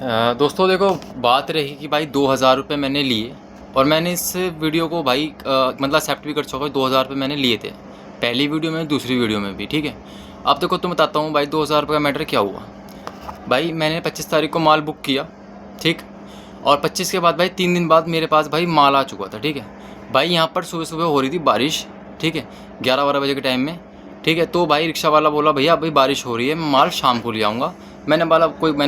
दोस्तों देखो, बात रही कि भाई 2,000 रुपये मैंने लिए और मैंने इस वीडियो को भाई मतलब एक्सेप्ट भी कर चुका। 2,000 रुपये मैंने लिए थे, पहली वीडियो में, दूसरी वीडियो में भी, ठीक है। अब देखो तुम बताता हूँ भाई 2,000 रुपये का मैटर क्या हुआ। भाई मैंने 25 तारीख को माल बुक किया, ठीक। और 25 के बाद भाई 3 दिन बाद मेरे पास भाई माल आ चुका था, ठीक है। भाई यहाँ पर सुबह सुबह हो रही थी बारिश, ठीक है, 11-12 बजे के टाइम में, ठीक है। तो भाई रिक्शा वाला बोला भैया अभी बारिश हो रही है, मैं माल शाम को ले आऊँगा। मैंने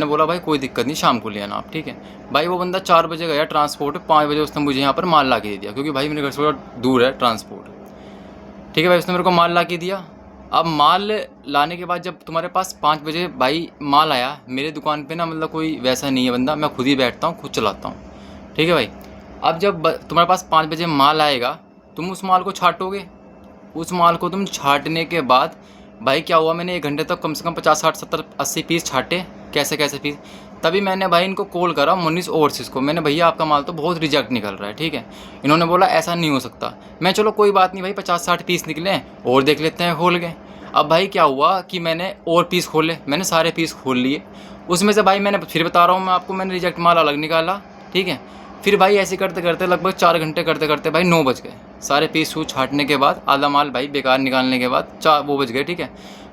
बोला भाई कोई दिक्कत नहीं, शाम को ले आना आप, ठीक है। भाई वो बंदा 4 बजे गया ट्रांसपोर्ट, 5 बजे उसने मुझे यहाँ पर माल ला के दे दिया, क्योंकि भाई मेरे घर से थोड़ा दूर है ट्रांसपोर्ट, ठीक है। भाई उसने मेरे को माल ला के दिया। अब माल लाने के बाद जब तुम्हारे पास 5 बजे भाई माल आया मेरे दुकान पे ना, मतलब कोई वैसा नहीं है बंदा, मैं खुद ही बैठता हूँ, खुद चलाता हूँ, ठीक है भाई। अब जब तुम्हारे पास 5 बजे माल आएगा, तुम उस माल को छाटोगे। उस माल को तुम छाटने के बाद भाई क्या हुआ, मैंने 1 घंटे तक कम से कम 50, 60, 70, 80 पीस छाटे, कैसे कैसे पीस। तभी मैंने भाई इनको कॉल करा, मनीष ओवरसीज़ को। मैंने भैया आपका माल तो बहुत रिजेक्ट निकल रहा है, ठीक है। इन्होंने बोला ऐसा नहीं हो सकता। मैं चलो कोई बात नहीं भाई, 50-60 पीस निकले और देख लेते हैं, खोल गए। अब भाई क्या हुआ कि मैंने और पीस खोले, मैंने सारे पीस खोल लिए। उसमें से भाई मैंने फिर बता रहा हूँ मैं आपको, मैंने रिजेक्ट माल अलग निकाला, ठीक है। फिर भाई ऐसे करते करते लगभग 4 घंटे करते करते भाई 9 बज गए। सारे पीस सूट छाटने के बाद, आधा माल भाई बेकार निकालने के बाद 4 वो बज गए, ठीक है।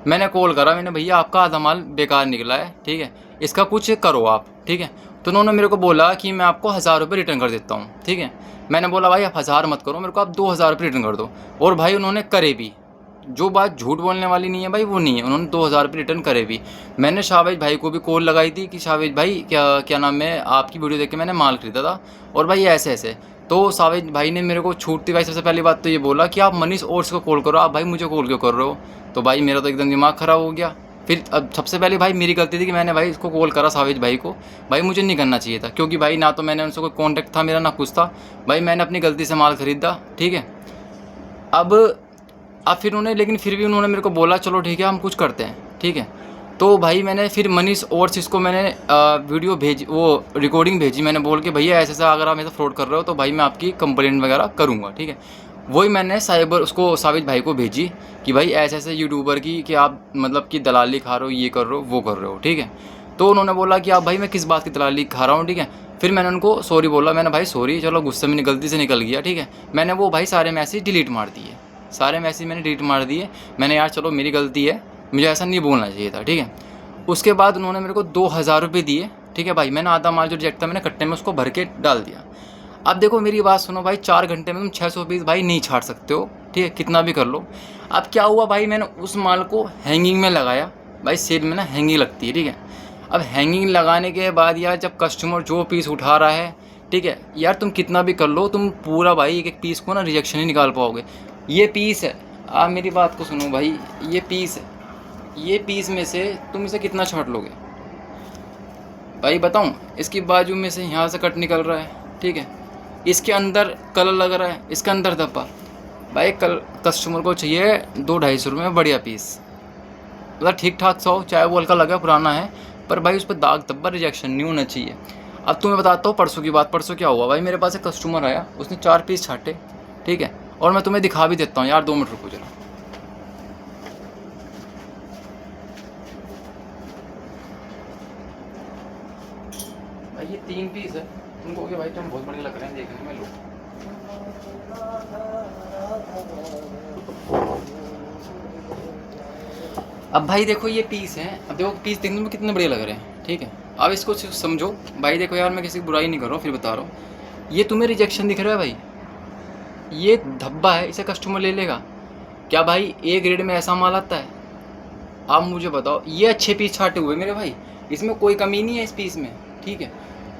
मैंने कॉल करा, मैंने भैया आपका आधा माल बेकार निकला है, ठीक है, इसका कुछ करो आप, ठीक है। तो उन्होंने मेरे को बोला कि मैं आपको 1,000 रुपये रिटर्न कर देता हूँ, ठीक है। मैंने बोला भाई आप 1,000 मत करो, मेरे को आप 2,000 रुपये रिटर्न कर दो। और भाई उन्होंने करे भी। जो बात झूठ बोलने वाली नहीं है भाई, वो नहीं है, उन्होंने 2,000 रुपये रिटर्न करे भी। मैंने शाहबाज भाई को भी कॉल लगाई थी कि शाहबाज भाई क्या क्या नाम है, आपकी वीडियो देख के मैंने माल खरीदा था और भाई ऐसे ऐसे। तो सावेज भाई ने मेरे को छूटती भाई सबसे पहली बात तो ये बोला कि आप मनीष ओट्स को कॉल करो, आप भाई मुझे कॉल क्यों कर रहे हो। तो भाई मेरा तो एकदम दिमाग ख़राब हो गया। फिर अब सबसे पहले भाई मेरी गलती थी कि मैंने भाई इसको कॉल करा सावेज भाई को। भाई मुझे नहीं करना चाहिए था, क्योंकि भाई ना तो मैंने उनसे कोई कॉन्टैक्ट था मेरा, ना कुछ था। भाई मैंने अपनी गलती से माल ख़रीदा, ठीक है। अब फिर उन्होंने, लेकिन फिर भी उन्होंने मेरे को बोला चलो ठीक है हम कुछ करते हैं, ठीक है। तो भाई मैंने फिर मनीष ओवरसीज़ को मैंने वीडियो भेजी, वो रिकॉर्डिंग भेजी, मैंने बोल के भैया ऐसा ऐसा अगर आप ऐसा फ्रॉड कर रहे हो तो भाई मैं आपकी कंप्लेंट वगैरह करूँगा, ठीक है। वही मैंने साइबर उसको साबित भाई को भेजी कि भाई ऐसे ऐसे यूट्यूबर की कि आप मतलब कि दलाली खा रहे हो, ये कर रहे हो, वो कर रहे हो, ठीक है। तो उन्होंने बोला कि आप भाई मैं किस बात की दलाली खा रहा हूँ, ठीक है। फिर मैंने उनको सॉरी बोला, मैंने भाई सॉरी, चलो गुस्से में गलती से निकल गया, ठीक है। मैंने वो भाई सारे मैसेज डिलीट मार दिए, सारे मैसेज मैंने डिलीट मार दिए। मैंने यार चलो मेरी गलती है, मुझे ऐसा नहीं बोलना चाहिए था, ठीक है। उसके बाद उन्होंने मेरे को 2,000 रुपये दिए, ठीक है भाई। मैंने आधा माल जो रिजेक्ट था मैंने कट्टे में उसको भर के डाल दिया। अब देखो मेरी बात सुनो भाई, 4 घंटे में तुम 600 पीस भाई नहीं छाट सकते हो, ठीक है, कितना भी कर लो। अब क्या हुआ भाई, मैंने उस माल को हैंगिंग में लगाया। भाई सेल में ना हैंगिंग लगती है, ठीक है। अब हैंगिंग लगाने के बाद यार जब कस्टमर जो पीस उठा रहा है, ठीक है, यार तुम कितना भी कर लो, तुम पूरा भाई एक एक पीस को ना रिजेक्शन ही निकाल पाओगे। ये पीस है, आप मेरी बात को सुनो भाई, ये पीस है, ये पीस में से तुम इसे कितना छाट लोगे भाई बताऊं। इसकी बाजू में से यहाँ से कट निकल रहा है, ठीक है, इसके अंदर कलर लग रहा है, इसके अंदर धब्बा। भाई कस्टमर को चाहिए 200-250 रुपये में बढ़िया पीस, मतलब ठीक ठाक सा हो, चाहे वो हल्का लगा पुराना है, पर भाई उस पर दाग धब्बा रिजेक्शन नहीं होना चाहिए। अब तुम्हें बताता हूँ परसों की बात। परसों क्या हुआ भाई, मेरे पास एक कस्टमर आया, उसने 4 पीस छाटे, ठीक है। और मैं तुम्हें दिखा भी देता हूँ यार, 2 मिनट रुको जरा। भाई ये 3 पीस है, तुम कहोगे भाई तुम बहुत बढ़िया लग रहे हैं देखने में, लो। अब भाई देखो ये पीस है, अब देखो पीस देखने में कितने बढ़िया लग रहे हैं, ठीक है। अब इसको समझो भाई, देखो यार मैं किसी की बुराई नहीं कर रहा हूँ, फिर बता रहा हूँ। ये तुम्हें रिजेक्शन दिख रहा है भाई, ये धब्बा है, इसे कस्टमर ले लेगा क्या भाई? ए ग्रेड में ऐसा माल आता है? आप मुझे बताओ। ये अच्छे पीस छाटे हुए मेरे भाई, इसमें कोई कमी नहीं है इस पीस में, ठीक है।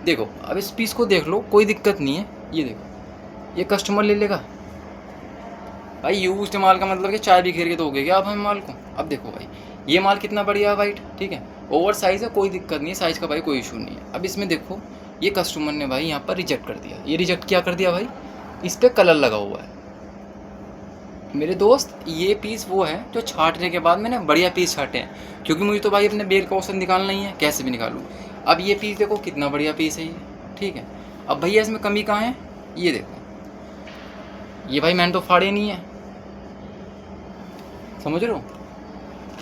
देखो अब इस पीस को देख लो, कोई दिक्कत नहीं है। ये देखो, ये कस्टमर ले लेगा भाई। यूज्ड माल का मतलब कि चाय भी घेर के दोगे क्या आप हमें माल को? अब देखो भाई, ये माल कितना बढ़िया है वाइट, ठीक है, ओवर साइज़ है, कोई दिक्कत नहीं है, साइज़ का भाई कोई इशू नहीं है। अब इसमें देखो, ये कस्टमर ने भाई यहाँ पर रिजेक्ट कर दिया। ये रिजेक्ट क्या कर दिया भाई, इस पर कलर लगा हुआ है मेरे दोस्त। ये पीस वो है जो छाटने के बाद मैंने बढ़िया पीस छाटे हैं, क्योंकि मुझे तो भाई अपने बेल का औसत निकालना ही है, कैसे भी निकालूँ। अब ये पीस देखो कितना बढ़िया पीस है ये, ठीक है। अब भैया इसमें कमी कहाँ है, ये देखो, ये भाई मैंने तो फाड़े नहीं है, समझ रहे हो।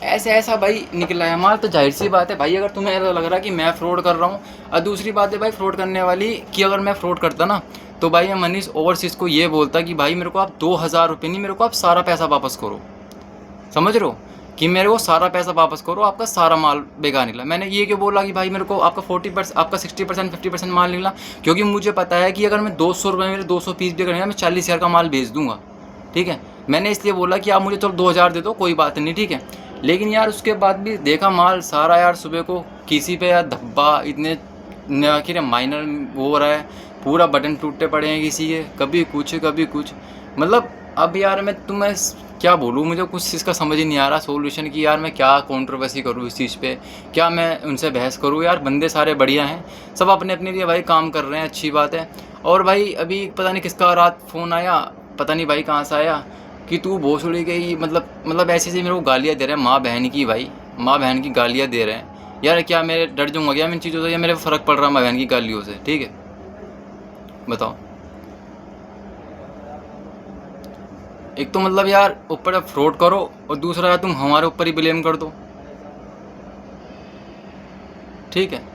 ऐसे ऐसा भाई निकला है माल। तो जाहिर सी बात है भाई, अगर तुम्हें ऐसा लग रहा है कि मैं फ्रॉड कर रहा हूँ, और दूसरी बात है भाई फ्रॉड करने वाली कि अगर मैं फ्रॉड करता ना तो भाई मैं मनीष ओवरसीज़ को ये बोलता कि भाई मेरे को आप 2000 रुपये नहीं, मेरे को आप सारा पैसा वापस करो। समझ रहे हो कि मेरे को सारा पैसा वापस करो, आपका सारा माल बेकार निकला। मैंने ये क्यों बोला कि भाई मेरे को आपका 40%, आपका 60%, 50% माल निकला, क्योंकि मुझे पता है कि अगर मैं 200 रुपये मेरे 200 पीस भी करेंगे मैं 40,000 का माल बेच दूंगा। ठीक है, मैंने इसलिए बोला कि आप मुझे चलो 2000 दे दो, कोई बात नहीं, ठीक है। लेकिन यार उसके बाद भी देखा माल सारा यार सुबह को किसी पे यार धब्बा इतने आखिर माइनर वो हो रहा है, पूरा बटन टूटे पड़े हैं किसी के, कभी कुछ कभी कुछ। मतलब अब यार मैं तुम्हें क्या बोलूँ, मुझे कुछ इसका समझ ही नहीं आ रहा सोल्यूशन कि यार मैं क्या कंट्रोवर्सी करूँ इस चीज़ पे, क्या मैं उनसे बहस करूँ। यार बंदे सारे बढ़िया हैं, सब अपने अपने लिए भाई काम कर रहे हैं, अच्छी बात है। और भाई अभी पता नहीं किसका रात फ़ोन आया, पता नहीं भाई कहाँ से आया, कि तू भोसड़ी गई, मतलब ऐसे ऐसे मेरे को गालियाँ दे रहे हैं, माँ बहन की, भाई माँ बहन की गालियाँ दे रहे हैं। यार क्या मैं डर जाऊँगा क्या इन चीज़ों से, या मेरे फ़र्क पड़ रहा है माँ बहन की गालियों से? ठीक है बताओ। एक तो मतलब यार ऊपर फ्रॉड करो, और दूसरा यार तुम हमारे ऊपर ही ब्लेम कर दो। ठीक है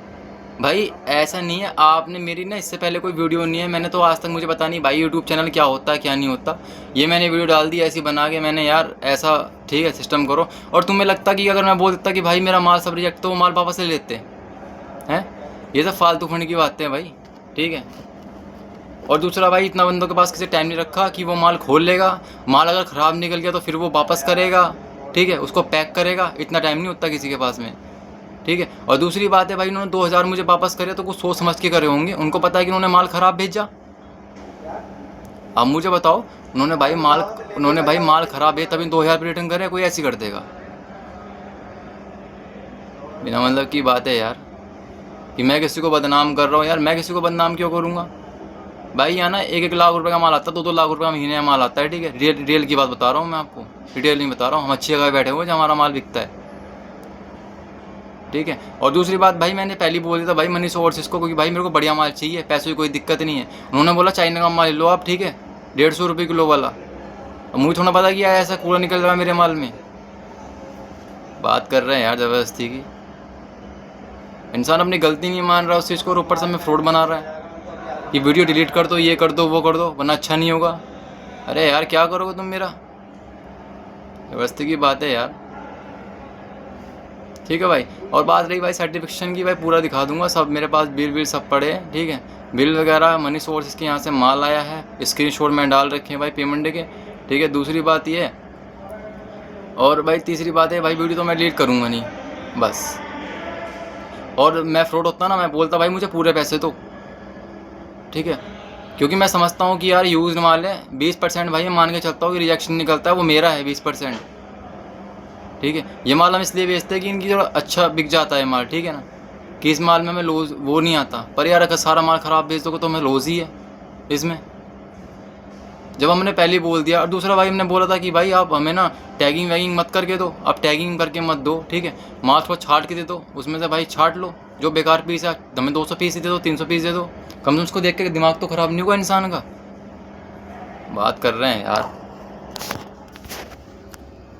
भाई, ऐसा नहीं है, आपने मेरी ना इससे पहले कोई वीडियो नहीं है, मैंने तो आज तक मुझे पता नहीं भाई यूट्यूब चैनल क्या होता है क्या नहीं होता, ये मैंने वीडियो डाल दी ऐसी बना के मैंने, यार ऐसा ठीक है सिस्टम करो। और तुम्हें लगता कि अगर मैं बोल देता कि भाई मेरा माल सब रिजेक्ट, तो वो माल वापस ले लेते हैं? ये सब फालतू फंड की बातें हैं भाई। ठीक है, और दूसरा भाई इतना बंदों के पास किसी टाइम नहीं रखा कि वो माल खोल लेगा, माल अगर ख़राब निकल गया तो फिर वो वापस करेगा, ठीक है, उसको पैक करेगा, इतना टाइम नहीं होता किसी के पास में। ठीक है, और दूसरी बात है भाई उन्होंने 2000 मुझे वापस करे तो कुछ सोच समझ के करे होंगे, उनको पता है कि उन्होंने माल ख़राब भेजा। अब मुझे बताओ, उन्होंने भाई माल ख़राब भेजा तभी 2000 पे रिटर्न करे? कोई ऐसी कर देगा? बिना मतलब की बात है यार, कि मैं किसी को बदनाम कर रहा हूँ। यार मैं किसी को बदनाम क्यों करूँगा भाई? यहाँ ना 1-1 लाख रुपए का माल आता है, 2-2 लाख रुपए का महीने का माल आता है। ठीक है, रियल की बात बता रहा हूँ मैं आपको, डिटेल नहीं बता रहा हूँ। हम अच्छी जगह बैठे हुए जहाँ हमारा माल बिकता है। ठीक है, और दूसरी बात भाई मैंने पहले बोल दिया था भाई मनीष ओवरसीज़ को, क्योंकि भाई मेरे को बढ़िया माल चाहिए, पैसों की कोई दिक्कत नहीं है। उन्होंने बोला चाइना का माल लो आप, ठीक है, 150 रुपये किलो वाला। अब मुझे थोड़ा पता किया ऐसा कूड़ा निकल रहा है मेरे माल में। बात कर रहे हैं यार ज़बरदस्ती की। इंसान अपनी गलती नहीं मान रहा उस चीज़ को, और ऊपर से हमें फ्रॉड बना रहा है कि वीडियो डिलीट कर दो, ये कर दो, वो कर दो, वरना अच्छा नहीं होगा। अरे यार क्या करोगे तुम मेरा? ज़बरदस्ती की बात है यार। ठीक है भाई, और बात रही भाई सर्टिफिकेशन की, भाई पूरा दिखा दूंगा सब, मेरे पास बिल सब पड़े हैं। ठीक है, बिल वगैरह मनीष ओवरसीज़ के यहाँ से माल आया है, स्क्रीनशॉट में डाल रखे हैं भाई पेमेंट के। ठीक है, दूसरी बात ये, और भाई तीसरी बात है भाई वीडियो तो मैं डिलीट करूँगा नहीं बस। और मैं फ्रॉड होता ना, मैं बोलता भाई मुझे पूरे पैसे दो। ठीक है, क्योंकि मैं समझता हूँ कि यार यूज़ माल है, 20% भाई मान के चलता हूँ कि रिजेक्शन निकलता है, वो मेरा है 20%। ठीक है, ये माल हम इसलिए बेचते हैं कि इनकी थोड़ा अच्छा बिक जाता है माल। ठीक है ना, कि इस माल में हमें लॉस वो नहीं आता। पर यार अगर सारा माल ख़राब बेच दोगे तो हमें लॉस ही है इसमें, जब हमने पहले बोल दिया। और दूसरा भाई हमने बोला था कि भाई आप हमें ना टैगिंग वैगिंग मत करके दो, आप टैगिंग करके मत दो। ठीक है, माल थोड़ा छाट के दे दो, उसमें से भाई छाट लो, जो बेकार पीस है हमें 200 पीस ही दे दो, 300 पीस दे दो, कम से कम उसको देख के दिमाग तो ख़राब नहीं होगा इंसान का। बात कर रहे हैं यार।